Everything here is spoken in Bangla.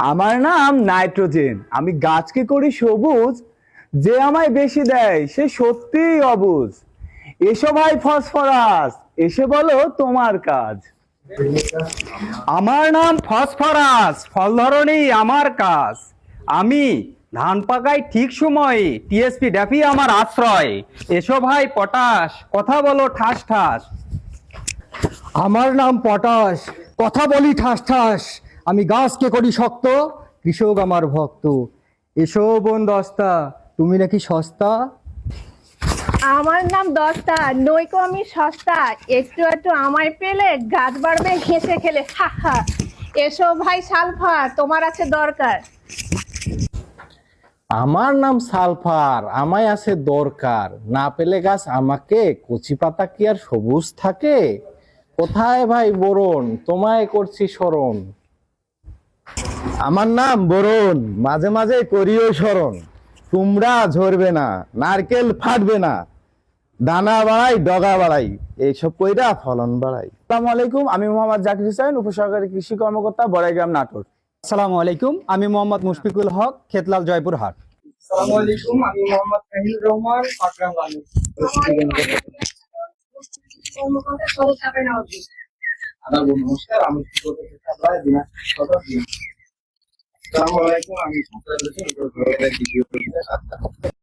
আমার নাম নাইট্রোজেন, আমি গাছকে করি সবুজ। যে আমায় বেশি দেয় সে সত্যিই অবুঝ। এসো ভাই ফসফরাস, এসে বলো তোমার কাজ। আমার নাম ফসফরাস, ফল ধরনেই আমার কাজ। আমি ধান পাকাই ঠিক সময়ে, টিএসপি ড্যাফি আমার আশ্রয়। এসো ভাই পটাশ, কথা বলো ঠাস ঠাস। আমার নাম পটাশ, কথা বলি ঠাস ঠাস। আমি গাছকে করি শক্ত, কৃষক আমার ভক্ত। এসো বোন দস্তা, তুমি নাকি সস্তা। আমার নাম দস্তা, নইকো আমি সস্তা। একটু একটু আমায় পেলে গাছ বাড়বে হেসে খেলে, হা হা। এসো ভাই সালফার, তোমার আছে দরকার। আমার নাম সালফার, আমায় আছে দরকার। না পেলে গাছ আমাকে, কচি পাতা কি আর সবুজ থাকে? কোথায় ভাই বোরন, তোমায় করছি স্মরণ। আমার নাম বরুণ, মাঝে মাঝে করিও স্মরণ। কুমড়া ঝরবে না, নারকেল ফাটবে না, দানা বাড়াই ডগা বাড়াই, এইসব কইরা ফলন বাড়াই। আসসালামু আলাইকুম, আমি মোহাম্মদ জাকির হোসেন, উপসহকারী কৃষি কর্মকর্তা, বড়াইগ্রাম, নাটোর। আসসালামু আলাইকুম, আমি মোহাম্মদ মুশফিকুল হক, খেতলাল, জয়পুরহাট। আসসালামু আলাইকুম, আমি মোহাম্মদ ফাহিমুর রহমান, পাটগ্রাম, বাংলাদেশ। নমস্কার, আমি আসসালামু আলাইকুম, আমি